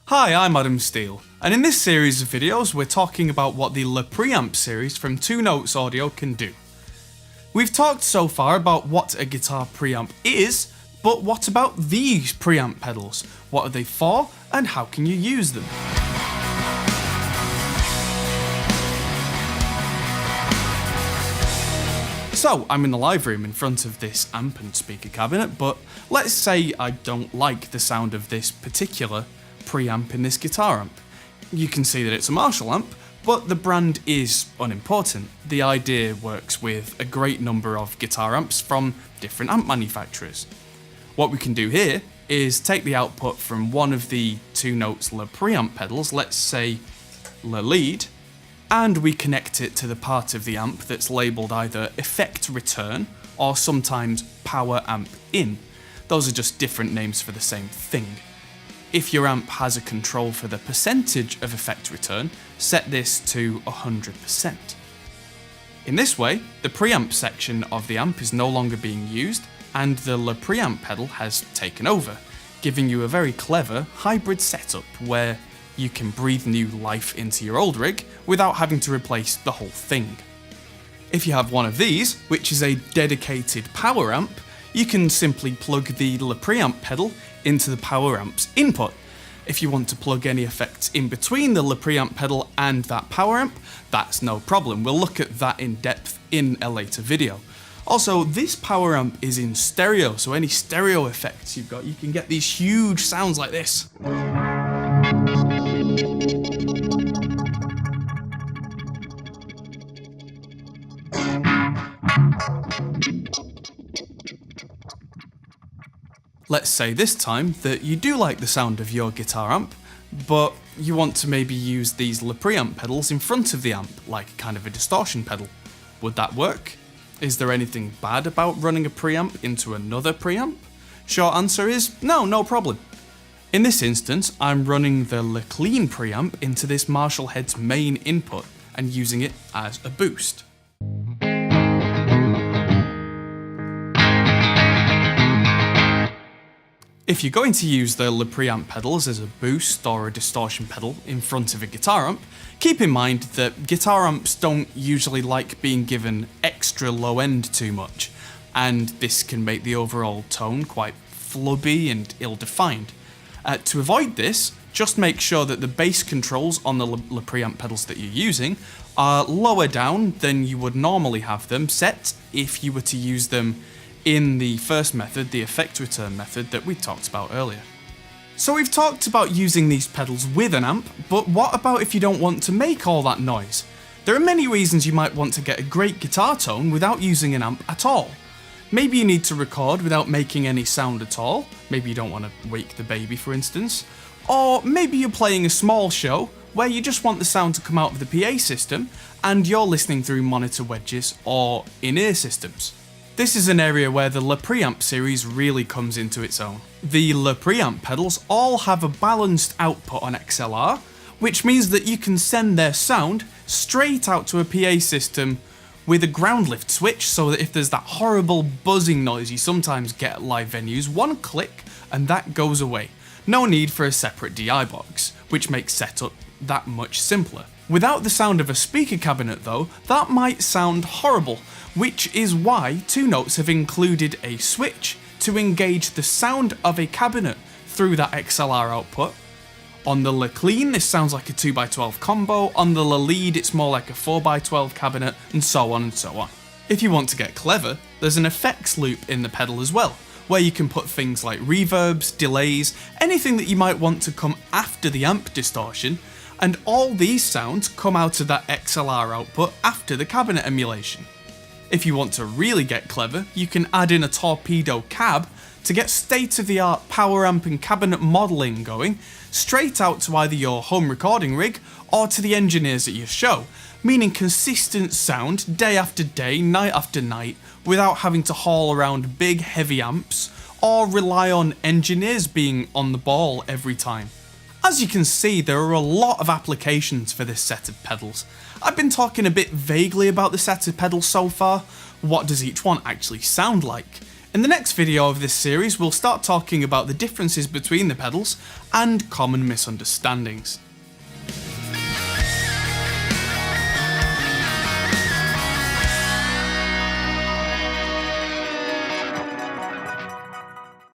Hi, I'm Steele, and in this series of videos we're talking about what the Preamp series from 2 Notes Audio can do. We've talked so far about what a guitar preamp is, but what about these preamp pedals? What are they for, and how can you use them? So, I'm in the live room in front of this amp and speaker cabinet, but let's say I don't like the sound of this particular preamp in this guitar amp. You can see that it's a Marshall amp, but the brand is unimportant. The idea works with a great number of guitar amps from different amp manufacturers. What we can do here is take the output from one of the 2 Notes preamp pedals, let's say lead, and we connect it to the part of the amp that's labelled either effect return or sometimes power amp in. Those are just different names for the same thing. If your amp has a control for the percentage of effect return, set this to 100%. In this way, the preamp section of the amp is no longer being used, and the preamp pedal has taken over, giving you a very clever hybrid setup where you can breathe new life into your old rig without having to replace the whole thing. If you have one of these, which is a dedicated power amp, you can simply plug the preamp pedal into the power amp's input. If you want to plug any effects in between the preamp pedal and that power amp, that's no problem. We'll look at that in depth in a later video. Also, this power amp is in stereo, so any stereo effects you've got, you can get these huge sounds like this. Let's say this time that you do like the sound of your guitar amp, but you want to maybe use these preamp pedals in front of the amp, like kind of a distortion pedal. Would that work? Is there anything bad about running a preamp into another preamp? Short answer is no problem. In this instance, I'm running the clean preamp into this Marshall head's main input and using it as a boost. If you're going to use the preamp pedals as a boost or a distortion pedal in front of a guitar amp, keep in mind that guitar amps don't usually like being given extra low end too much, and this can make the overall tone quite flubby and ill-defined. To avoid this, just make sure that the bass controls on the preamp pedals that you're using are lower down than you would normally have them set if you were to use them in the first method, the effect return method that we talked about earlier. So we've talked about using these pedals with an amp, but what about if you don't want to make all that noise? There are many reasons you might want to get a great guitar tone without using an amp at all. Maybe you need to record without making any sound at all, maybe you don't want to wake the baby for instance, or maybe you're playing a small show where you just want the sound to come out of the PA system and you're listening through monitor wedges or in-ear systems. This is an area where the preamp series really comes into its own. The preamp pedals all have a balanced output on XLR, which means that you can send their sound straight out to a PA system with a ground lift switch, so that if there's that horrible buzzing noise you sometimes get at live venues, one click and that goes away. No need for a separate DI box, which makes setup that much simpler. Without the sound of a speaker cabinet though, that might sound horrible, which is why 2 Notes have included a switch to engage the sound of a cabinet through that XLR output. On the clean, this sounds like a 2x12 combo, on the lead it's more like a 4x12 cabinet, and so on and so on. If you want to get clever, there's an effects loop in the pedal as well, where you can put things like reverbs, delays, anything that you might want to come after the amp distortion, and all these sounds come out of that XLR output after the cabinet emulation. If you want to really get clever, you can add in a torpedo cab to get state-of-the-art power amp and cabinet modelling going straight out to either your home recording rig or to the engineers at your show, meaning consistent sound day after day, night after night, without having to haul around big heavy amps or rely on engineers being on the ball every time. As you can see, there are a lot of applications for this set of pedals. I've been talking a bit vaguely about the set of pedals so far. What does each one actually sound like? In the next video of this series, we'll start talking about the differences between the pedals and common misunderstandings.